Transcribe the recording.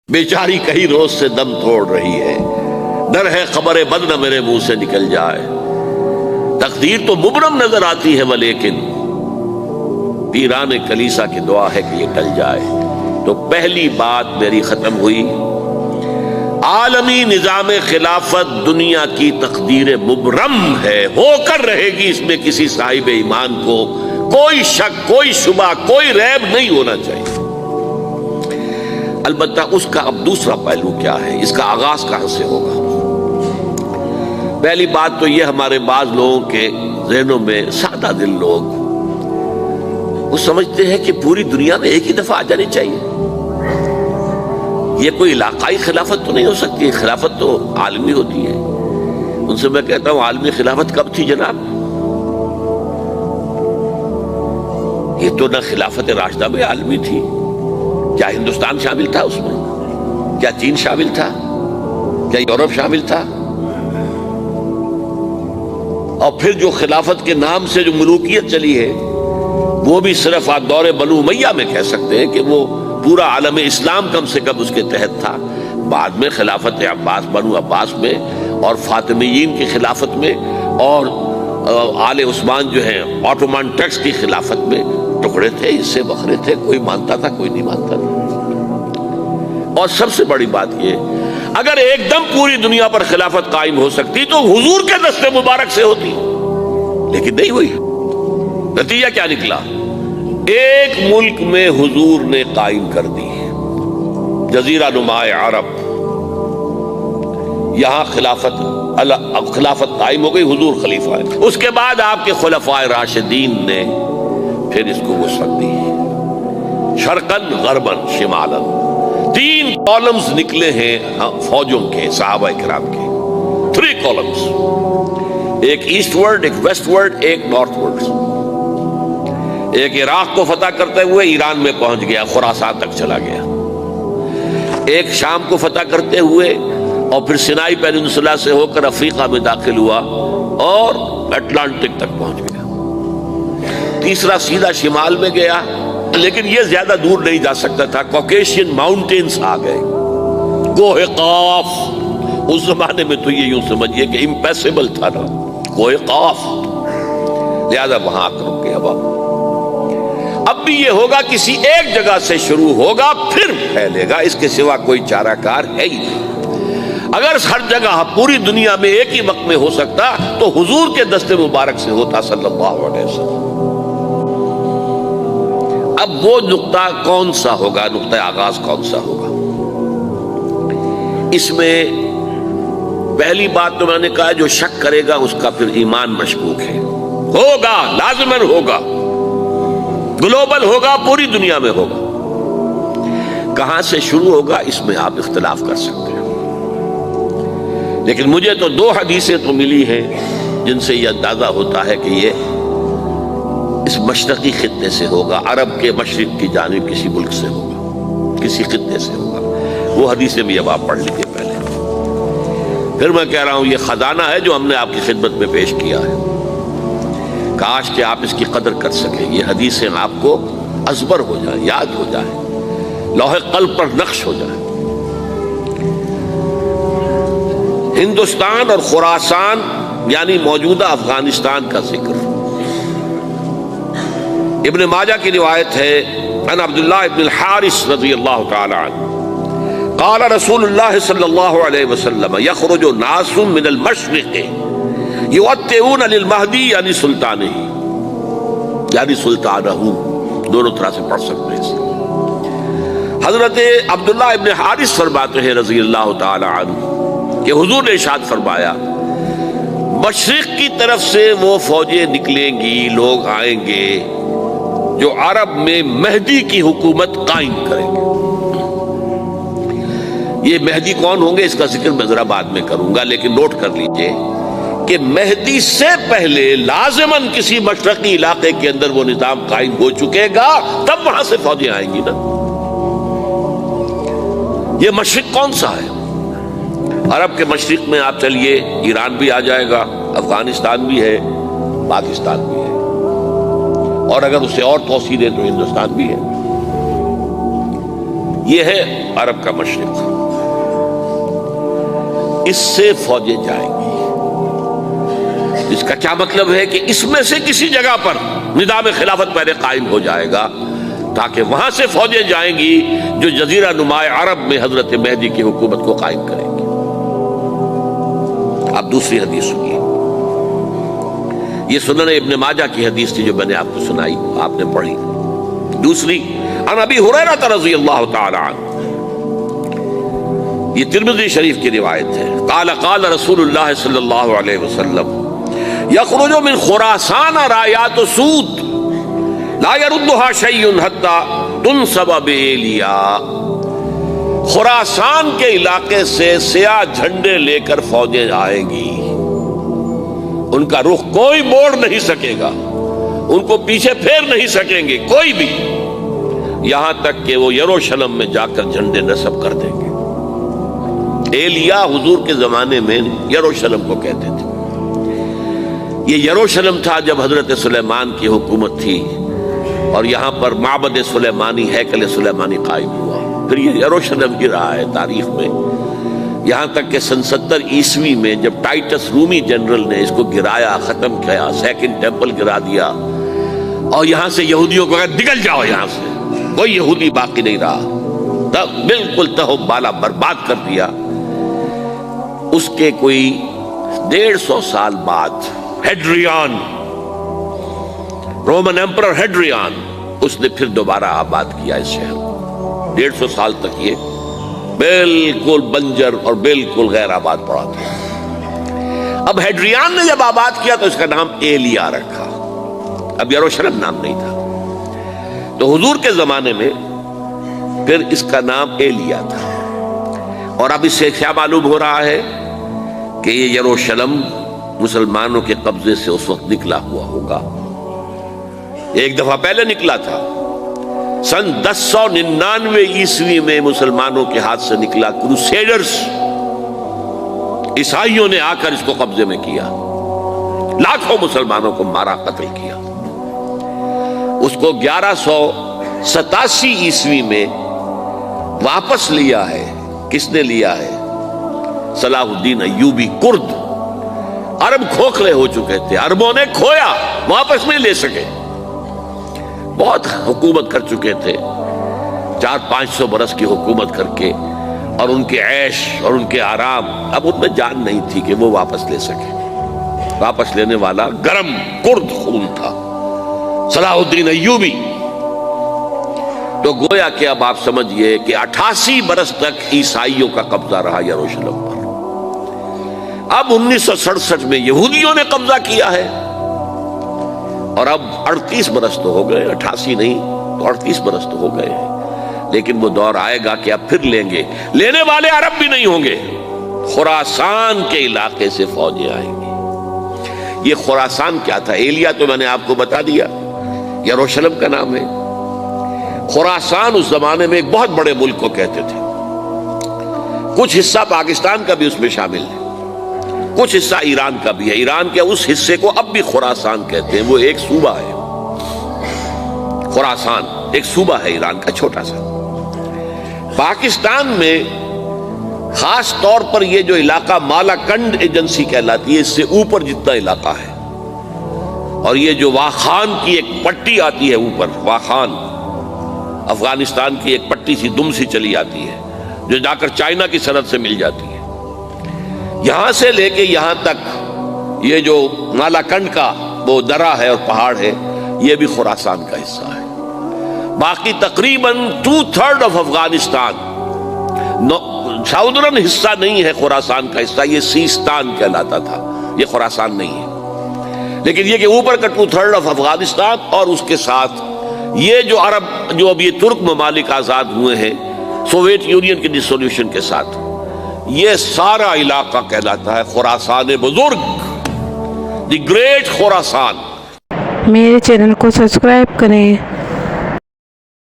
بیچاری کئی روز سے دم توڑ رہی ہے، ڈر ہے خبر بد نہ میرے منہ سے نکل جائے۔ تقدیر تو مبرم نظر آتی ہے ولیکن پیران کلیسا کی دعا ہے کہ یہ ٹل جائے۔ تو پہلی بات میری ختم ہوئی، عالمی نظام خلافت دنیا کی تقدیر مبرم ہے، ہو کر رہے گی، اس میں کسی صاحب ایمان کو کوئی شک، کوئی شبہ، کوئی ریب نہیں ہونا چاہیے۔ البتہ اس کا اب دوسرا پہلو کیا ہے، اس کا آغاز کہاں سے ہوگا؟ پہلی بات تو یہ، ہمارے بعض لوگوں کے ذہنوں میں، سادہ دل لوگ وہ سمجھتے ہیں کہ پوری دنیا میں ایک ہی دفعہ آ جانی چاہیے، یہ کوئی علاقائی خلافت تو نہیں ہو سکتی، خلافت تو عالمی ہوتی ہے۔ ان سے میں کہتا ہوں عالمی خلافت کب تھی جناب؟ یہ تو نہ خلافت راشدہ میں عالمی تھی، کیا ہندوستان شامل تھا اس میں؟ کیا چین شامل تھا؟ کیا یورپ شامل تھا؟ اور پھر جو خلافت کے نام سے جو ملوکیت چلی ہے وہ بھی صرف آپ دور بنو امیہ میں کہہ سکتے ہیں کہ وہ پورا عالم اسلام کم سے کم اس کے تحت تھا۔ بعد میں خلافت عباس، بنو عباس میں اور فاطمیین کی خلافت میں اور آل عثمان جو ہیں آٹومان ٹرکس کی خلافت میں ٹکڑے تھے، اس سے بکھرے تھے، کوئی مانتا تھا کوئی نہیں مانتا تھا۔ اور سب سے بڑی بات یہ، اگر ایک دم پوری دنیا پر خلافت قائم ہو سکتی تو حضور کے دست مبارک سے ہوتی، لیکن نہیں ہوئی۔ نتیجہ کیا نکلا؟ ایک ملک میں حضور نے قائم کر دی، جزیرہ نما عرب، یہاں خلافت قائم ہو گئی، حضور خلیفہ ہے۔ اس کے بعد آپ کے خلفائے راشدین نے پھر اس کو وسعت دی، شرقاً غرباً شمالاً، 3 کالمز نکلے ہیں فوجوں کے، صحابہ کرام کے، 3 کالمز، ایک ایسٹ ورڈ، ایک ویسٹ ورڈ، ایک نارتھ ورڈ۔ ایک عراق کو فتح کرتے ہوئے ایران میں پہنچ گیا، خراسان تک چلا گیا، ایک شام کو فتح کرتے ہوئے اور پھر سینائی پیننسولا سے ہو کر افریقہ میں داخل ہوا اور اٹلانٹک تک پہنچ گیا، تیسرا سیدھا شمال میں گیا، لیکن یہ زیادہ دور نہیں جا سکتا تھا، کوکیشین ماؤنٹینز آ گئے، کوہ قاف، اس زمانے میں تو یہ یوں سمجھیے کہ امپیسیبل تھا نا، کوہ قاف، لہذا وہاں آ کر رک گیا۔ اب بھی یہ ہوگا، کسی ایک جگہ سے شروع ہوگا پھر پھیلے گا، اس کے سوا کوئی چارہ کار ہے ہی نہیں۔ اگر ہر جگہ پوری دنیا میں ایک ہی وقت میں ہو سکتا تو حضور کے دست مبارک سے ہوتا صلی اللہ علیہ وسلم۔ اب وہ نقطہ کون سا ہوگا، نقطہ آغاز کون سا ہوگا؟ اس میں پہلی بات تو میں نے کہا، جو شک کرے گا اس کا پھر ایمان مشکوک ہے، ہوگا، لازماً ہوگا، گلوبل ہوگا، پوری دنیا میں ہوگا۔ کہاں سے شروع ہوگا اس میں آپ اختلاف کر سکتے ہیں، لیکن مجھے تو 2 حدیثیں تو ملی ہیں جن سے یہ اندازہ ہوتا ہے کہ یہ اس مشرقی خطے سے ہوگا، عرب کے مشرق کی جانب کسی ملک سے ہوگا، کسی خطے سے ہوگا۔ وہ حدیثیں بھی اب آپ پڑھ لیجیے پہلے، پھر میں کہہ رہا ہوں یہ خزانہ ہے جو ہم نے آپ کی خدمت میں پیش کیا ہے، کاش کہ آپ اس کی قدر کر سکیں، یہ حدیثیں آپ کو ازبر ہو جائیں، یاد ہو جائیں، لوح قلب پر نقش ہو جائیں۔ ہندوستان اور خراسان یعنی موجودہ افغانستان کا ذکر ابن ماجہ کی روایت ہے، عن عبداللہ ابن الحارث رضی اللہ تعالی عنہ قال رسول اللہ صلی اللہ علیہ وسلم یخرج ناس من المشرق یؤتئون للمہدی یعنی سلطانہ، یعنی سلطانہ، دونوں طرح سے پڑھ سکتے ہیں۔ حضرت عبداللہ ابن حارث فرماتے ہیں رضی اللہ تعالی عنہ کہ حضور نے ارشاد فرمایا، مشرق کی طرف سے وہ فوجیں نکلیں گی، لوگ آئیں گے جو عرب میں مہدی کی حکومت قائم کریں گے۔ یہ مہدی کون ہوں گے اس کا ذکر میں ذرا بعد میں کروں گا، لیکن نوٹ کر لیجئے کہ مہدی سے پہلے لازماً کسی مشرقی علاقے کے اندر وہ نظام قائم ہو چکے گا، تب وہاں سے فوجیں آئیں گی نا۔ یہ مشرق کون سا ہے؟ عرب کے مشرق میں آپ چلیے، ایران بھی آ جائے گا، افغانستان بھی ہے، پاکستان بھی ہے، اور اگر اسے اور توسیع دیں تو ہندوستان بھی ہے۔ یہ ہے عرب کا مشرق، اس سے فوجیں جائیں گی۔ اس کا کیا مطلب ہے کہ اس میں سے کسی جگہ پر نظام خلافت پہلے قائم ہو جائے گا، تاکہ وہاں سے فوجیں جائیں گی جو جزیرہ نما عرب میں حضرت مہدی کی حکومت کو قائم کریں گی۔ اب دوسری حدیث سنیے، یہ سنن ابن ماجہ کی حدیث تھی جو میں نے آپ کو سنائی، آپ نے پڑھی۔ دوسری عن ابی ہریرہ رضی اللہ تعالی عنہ، یہ ترمذی شریف کی روایت ہے، قال قال رسول اللہ صلی اللہ علیہ وسلم یخرج من خراسان رایات سود لا يردها شیء حتی تنصب بإیلیا۔ خراسان کے علاقے سے سیاہ جھنڈے لے کر فوجیں آئیں گی، ان کا رخ کوئی موڑ نہیں سکے گا، ان کو پیچھے پھیر نہیں سکیں گے کوئی بھی، یہاں تک کہ وہ یروشلم میں جا کر جھنڈے نصب کر دیں گے۔ ایلیا حضور کے زمانے میں یروشلم کو کہتے تھے۔ یہ یروشلم تھا جب حضرت سلیمان کی حکومت تھی اور یہاں پر معبد سلیمانی، ہیکل سلیمانی قائم ہوا، پھر یہ یروشلم ہی رہا ہے تاریخ میں، یہاں تک کہ سن 70 عیسوی میں جب ٹائٹس رومی جنرل نے اس کو گرایا، ختم کیا، سیکنڈ ٹیمپل گرا دیا، اور یہاں سے یہودیوں کو کہا نکل جاؤ یہاں سے، کوئی یہودی باقی نہیں رہا، تب بالکل تہو بالا برباد کر دیا۔ اس کے کوئی 150 سال بعد ہیڈریان، رومن ایمپرر ہیڈریان، اس نے پھر دوبارہ آباد کیا اس شہر کو۔ 150 سال تک یہ بالکل بنجر اور بالکل غیر آباد پڑا تھا۔ اب ہیڈریان نے جب آباد کیا تو اس کا نام ایلیا رکھا، اب یروشلم نام نہیں تھا۔ تو حضور کے زمانے میں پھر اس کا نام ایلیا تھا، اور اب اس سے کیا معلوم ہو رہا ہے کہ یہ یروشلم مسلمانوں کے قبضے سے اس وقت نکلا ہوا ہوگا۔ ایک دفعہ پہلے نکلا تھا، سن 1099 عیسوی میں مسلمانوں کے ہاتھ سے نکلا، کروسیڈرز عیسائیوں نے آ کر اس کو قبضے میں کیا، لاکھوں مسلمانوں کو مارا، قتل کیا۔ اس کو 1187 عیسوی میں واپس لیا ہے۔ کس نے لیا ہے؟ صلاح الدین ایوبی، کرد۔ عرب کھوکھلے ہو چکے تھے، عربوں نے کھویا، واپس نہیں لے سکے، بہت حکومت کر چکے تھے، 400-500 برس کی حکومت کر کے، اور ان کے عیش اور ان کے آرام، اب ان میں جان نہیں تھی کہ وہ واپس لے سکے۔ واپس لینے والا گرم کرد خون تھا، صلاح الدین ایوبی۔ تو گویا کہ اب آپ سمجھئے کہ 88 برس تک عیسائیوں کا قبضہ رہا یروشلم پر۔ اب 1967 میں یہودیوں نے قبضہ کیا ہے، اور اب 38 برس تو ہو گئے، 88 نہیں تو 38 برس تو ہو گئے ہیں، لیکن وہ دور آئے گا کہ اب پھر لیں گے۔ لینے والے عرب بھی نہیں ہوں گے، خراسان کے علاقے سے فوجیں آئیں گی۔ یہ خراسان کیا تھا؟ ایلیا تو میں نے آپ کو بتا دیا، یروشلم کا نام ہے۔ خراسان اس زمانے میں ایک بہت بڑے ملک کو کہتے تھے، کچھ حصہ پاکستان کا بھی اس میں شامل ہے، کچھ حصہ ایران کا بھی ہے۔ ایران کے اس حصے کو اب بھی خراسان کہتے ہیں، وہ ایک صوبہ ہے۔ خراسان ایک صوبہ ہے ایران کا، چھوٹا سا۔ پاکستان میں خاص طور پر یہ جو علاقہ مالا کنڈ ایجنسی کہلاتی ہے، اس سے اوپر جتنا علاقہ ہے، اور یہ جو واخان کی ایک پٹی آتی ہے اوپر، واخان افغانستان کی ایک پٹی سی دم سی چلی آتی ہے جو جا کر چائنا کی سرحد سے مل جاتی ہے، یہاں سے لے کے یہاں تک یہ جو مالا کنڈ کا وہ درہ ہے اور پہاڑ ہے، یہ بھی خراسان کا حصہ ہے۔ باقی تقریباً 2/3 آف افغانستان، ساؤدرن حصہ نہیں ہے خراسان کا حصہ، یہ سیستان کہلاتا تھا، یہ خراسان نہیں ہے، لیکن یہ کہ اوپر کا 2/3 آف افغانستان، اور اس کے ساتھ یہ جو عرب، جو اب یہ ترک ممالک آزاد ہوئے ہیں سوویت یونین کی ڈسولوشن کے ساتھ، یہ سارا علاقہ کہلاتا ہے خراسان بزرگ، دی گریٹ خراسان۔ میرے چینل کو سبسکرائب کریں۔